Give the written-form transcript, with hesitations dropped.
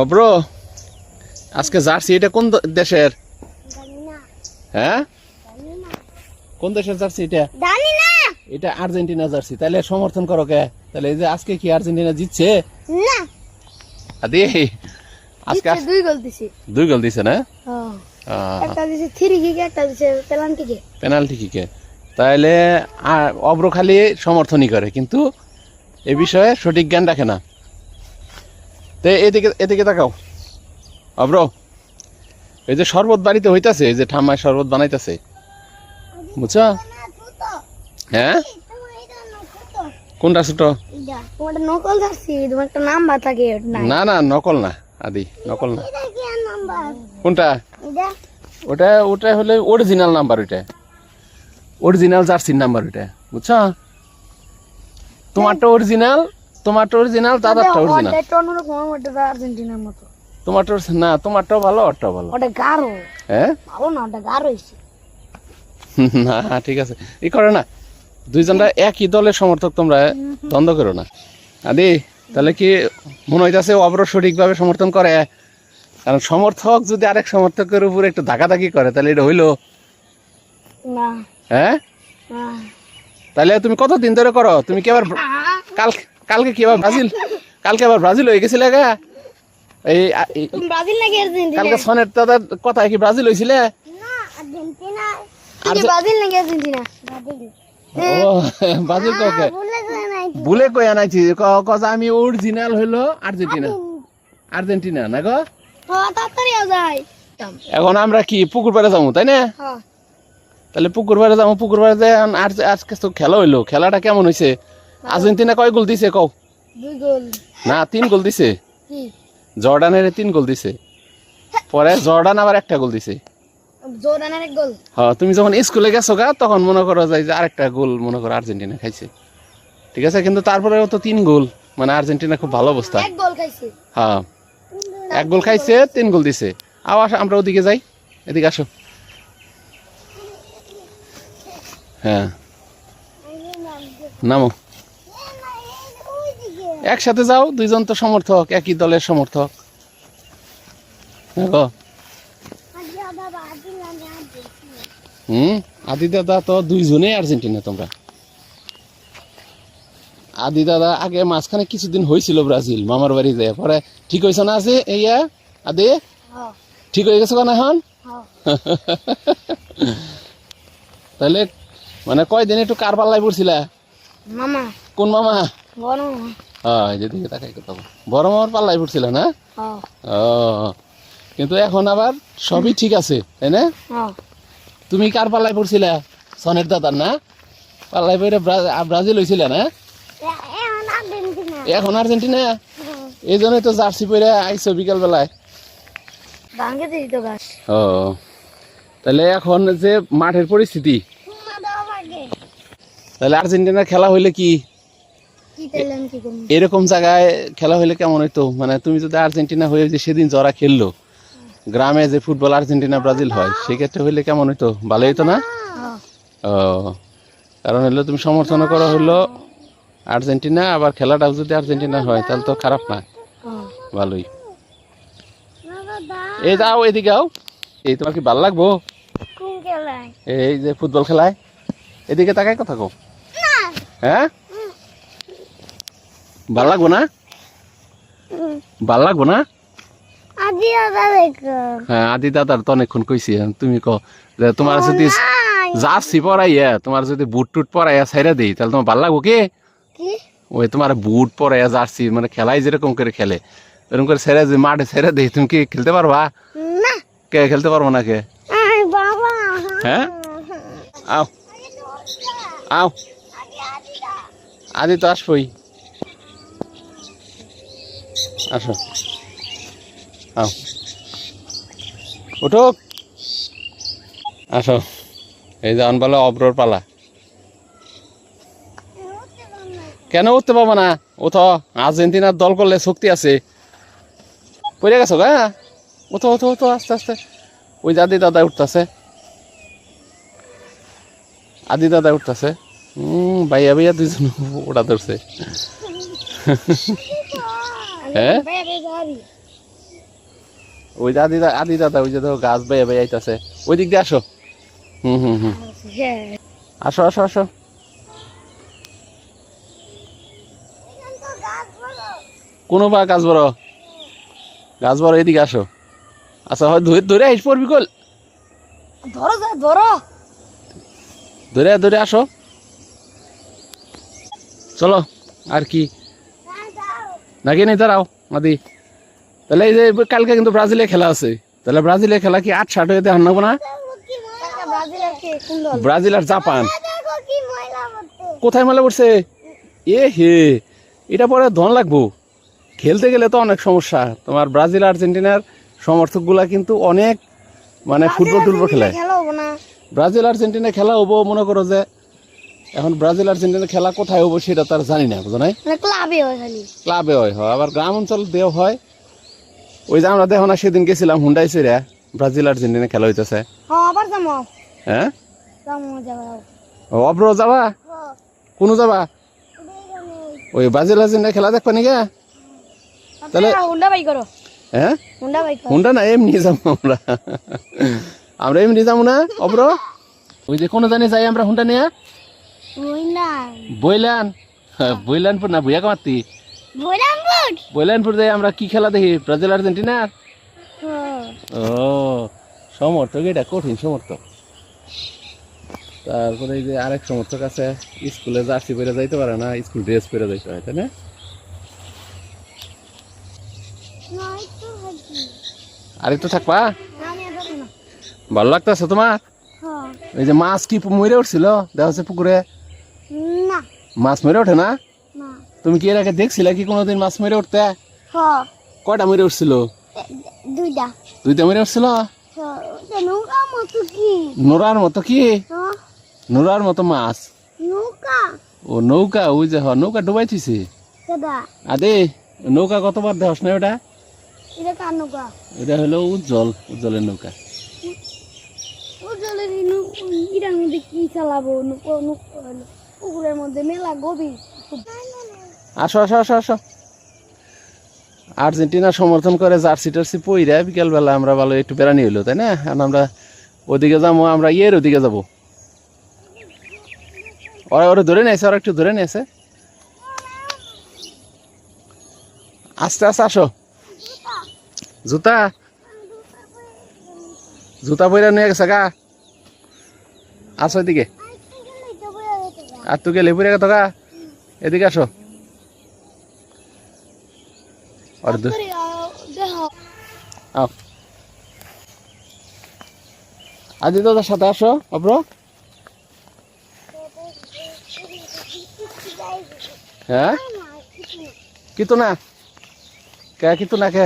অব্র আজকে জার্সি এটা কোন দেশের? হ্যাঁ, কোন দেশের জার্সি এটা? জানি না। এটা আর্জেন্টিনা জার্সি। তাহলে সমর্থন করো কে? তাহলে এই যে আজকে কি আর্জেন্টিনা জিতছে? না, আদি আজকে দুই গোল দিছে। 2 গোল দিছে না? একটা দিছে থ্রি কিক, একটা দিছে পেনাল্টি কিকে। তাহলে অব্র খালি সমর্থনই করে, কিন্তু এ বিষয়ে সঠিক জ্ঞান রাখে না। তো এদিকে তাকাও অব্র, এই যে শরবত বাড়িতে হইতাছে, এই যে ঠাম্মায় শরবত বানাইতেছে, বুঝছো? হ্যাঁ, কোনটা ছোট? তোমার নকল ধরছি, তোমার একটা নাম্বার থাকে। না না, নকল না আদি, নকল না। কোনটা? ওটা ওটা হলে অরিজিনাল নাম্বার, ওইটা অরিজিনাল জার্সির নাম্বার, ওইটা বুঝছো? তোমারটা অরিজিনাল, দাদারটা অরিজিনাল। আর্জেন্টিনার মতো তোমারটা না, তোমারটাও ভালো, ওরটাও ভালো। ওটা গাঢ়। হ্যাঁ, ভালো না, ওটা গাঢ় হইছে। না ঠিক আছে, ই করে না, দুইজনটা একই দলের সমর্থক, তোমরা দ্বন্দ্ব করো না। আদি তাহলে কি মনে হইতাছে অব্র সঠিকভাবে সমর্থন করে? কারণ সমর্থক যদি আরেক সমর্থকের উপর একটু ধাকাধাকি করে, তাহলে এটা হইলো না। হ্যাঁ, তাহলে তুমি কতদিন ধরে করো? তুমি কি আবার কালকে কি আবার কালকে আবার ব্রাজিল হয়ে গেছিলে গা? এই ব্রাজিল নাকি আর্জেন্টিনা? কালকে সনের দাদার কথা কি ব্রাজিল হয়েছিলে? না, আর্জেন্টিনা। ব্রাজিল নাকি আর্জেন্টিনা? ব্রাজিল। ও ব্রাজিল কাউকে ভুলে কই আনাইছি, কজা আমি অরিজিনাল হইলো আর্জেন্টিনা না গো। তাড়াতাড়ি যাই। এখন আমরা কি পুকুর পাড়ে যাবো, তাই না? তাহলে পুকুর পাড়ে যাবো, পুকুর পাড়ে যাই। আজকে তো খেলা হইলো, খেলাটা কেমন হয়েছে? আর্জেন্টিনা কয় গোল দিছে কও? 2 গোল না, 3 গোল দিছে। জর্ডানের 3 গোল দিছে, পরে জর্ডান আবার 1টা গোল দিছে। জর্ডানের 1 গোল। হ্যাঁ, তুমি যখন স্কুলে গেছো গা, তখন মনে করো যে আরেকটা গোল মনে করো আর্জেন্টিনা খাইছে, ঠিক আছে? কিন্তু তারপরেও তো 3 গোল, মানে আর্জেন্টিনা খুব ভালো অবস্থা। 1 গোল খাইছে। হ্যাঁ, 1 গোল খাইছে, 3 গোল দিছে। আমরা ওদিকে যাই, এদিকে আসো। হ্যাঁ, নামো, একসাথে যাও, দুইজন তো সমর্থক, একই দলের সমর্থক। আদি দাদা তো দুইজনেই আর্জেন্টিনা। তোমরা আদি দাদা আগে মাঝখানে কিছুদিন হয়েছিল ব্রাজিল, মামার বাড়ি যায়, পরে ঠিক হয়েছে না? আছে এইয়া আদি ঠিক হয়ে গেছে না এখন? তাহলে মানে কয়দিন একটু কার পাল্লাই পড়ছিলা? মামা। কোন মামা? বড় মামা। হ্যাঁ, যেদিকে তাকাই কথা, বড় মামার পাল্লাই পড়ছিল না? ও, কিন্তু এখন আবার সবই ঠিক আছে, তাই না? তুমি কার পাল্লাই পড়ছিলা? সনের দাদার না পাল্লাই পড়ে ব্রাজিল হয়েছিল না? এখন আর্জেন্টিনা। এই জন্যই তো জার্সি পরে আইসো বিকাল বেলায়। ও, তাহলে এখন যে মাঠের পরিস্থিতি, তাহলে আর্জেন্টিনার খেলা হইলে কি এরকম জায়গায় খেলা হইলে কেমন হইতো? মানে তুমি যদি আর্জেন্টিনা হয়ে যে সেদিন যারা খেললো গ্রামে, যে ফুটবল আর্জেন্টিনা ব্রাজিল হয়, সেক্ষেত্রে হইলে কেমন হইতো? ভালো হইতো না? ও, কারণ হইলো তুমি সমর্থন করা হইলো আর্জেন্টিনা, আবার খেলাটাও যদি আর্জেন্টিনা হয় তাহলে তো খারাপ না, ভালোই। এই যাও, এদিকে যাও। এই তোমার কি ভালো লাগবো এই যে ফুটবল খেলায়? এদিকে তাকাই কথা কও। হ্যাঁ, ভাল লাগবো না? ভাল লাগবো না? হ্যাঁ, আদি দাদার তো অনেকক্ষণ কইছি। তুমি কো যে তোমার যদি জার্সি পরাইয়া, তোমার যদি বুট টুট পরাইয়া ছাইরা দিই, তাহলে তোমার ভাল লাগবো? কি ওই তোমার বুট পরাইয়া জার্সি, মানে খেলাই যেরকম করে খেলে এরকম করে ছেড়ে, যে মাঠে ছেড়ে দিই, তুমি কি খেলতে পারবা? কে খেলতে পারবো না? কে? হ্যাঁ, আও আও, আদি তো আসবই, আসো, আও, উঠো, আসো। এই যে বলো অব্রর পালা। কেন উঠতে পাবো না? উঠো, আর্জেন্টিনার দল করলে শক্তি আছে। পড়ে গেছো গা? উঠো উঠো উঠো, আস্তে আস্তে। ওই যে আদি দাদা উঠতেছে, আদি দাদা উঠতেছে। ভাইয়া ভাইয়া দুইজন ওটা ধরছে। হ্যাঁ, ওই যে আদি দাদা ওই যে দেখো গাছ বেয়ে বেয়ে আইতাছে ওই দিক দিয়ে আসো হুম আসো আসো আসো কোনো বা গাছ বড় এদিকে আসো আচ্ছা হয় ধরে ধরে আইস পড়বি কল ধরে আসো চলো আর কি নাকি নেই দাঁড়াও মাদি তাহলে এই যে কালকে কিন্তু ব্রাজিলের খেলা আছে তাহলে ব্রাজিলের খেলা কি 8-7 হয়ে দেখান নাবো না ব্রাজিল আর জাপান কোথায় মেলা পড়ছে এ হে এটা পরে ধন লাগবো খেলতে গেলে তো অনেক সমস্যা তোমার ব্রাজিল আর্জেন্টিনার সমর্থক গুলা কিন্তু অনেক মানে ফুটবল টুটবল খেলায় ব্রাজিল আর্জেন্টিনা খেলা হবো মনে করো যে এখন ব্রাজিল আর্জেন্টিনা খেলা কোথায় হবো সেটা তার জানি না বুঝো নাই ক্লাবে হয় আবার গ্রাম অঞ্চল দেও হয় ওই যে আমরা দেখো না সেদিন গেছিলাম হুন্ডাই সেরা ব্রাজিল আর্জেন্টিনা খেলা হইতেছে হ্যাঁ অব্র যাবা কোনো যাবা ওই ব্রাজিল আর্জেন্টিনা খেলা দেখবা নাকি তাহলে হ্যাঁ হুন্ডা না এমনি যাবো আমরা এমনি যাবো না অব্র ওই যে কোনো জানি যাই আমরা হুন্ডা নিয়ে বইলানপুর না ভুয়া কামাতি বইলানপুর যাই আমরা কি খেলা দেখি ব্রাজিল আর্জেন্টিনার ও সমর্থক এটা কঠিন সমর্থক তারপরে এই যে আরেক সমর্থক আছে স্কুলে জার্সি পরে যাইতে পারে না স্কুল ড্রেস পরে যাইতে হয় তাই না আর একটু থাকবা ভালো লাগতেছে তোমার এই যে মাছ কি মরে উঠছিল দেখা যাচ্ছে পুকুরে মাছ মরে ওঠে না তুমি কি এর আগে দেখছিলে কি কোনোদিন মাছ মরে উঠতে কয়টা মরে উঠছিল দুইটা মরে উঠছিল নোরার মতো কি নোরার মতো মাছ ও নৌকা ওই যে নৌকা ডুবাইতেছে আদে নৌকা কতবার দেহস না ওটা এটা হলো উজ্জ্বলের নৌকা আসো আসো আসো আসো আর্জেন্টিনা সমর্থন করে জার্সি টার্সি পইরা বিকেল বেলা আমরা ভালো একটু বেড়ানি হইলো তাই না আমরা ওদিকে যাবো আমরা ওদিকে যাবো ওরা ধরে নিয়েছে ওরা একটু ধরে নিয়েছে আস্তে আস্তে আসো জুতা পইরা নিয়ে গেছে গা আসো এদিকে আর তুই গেলে পড়ে গেতো গা এদিকে আসো আদি দাদার সাথে আসো অব্র হ্যাঁ কিন্তু না কে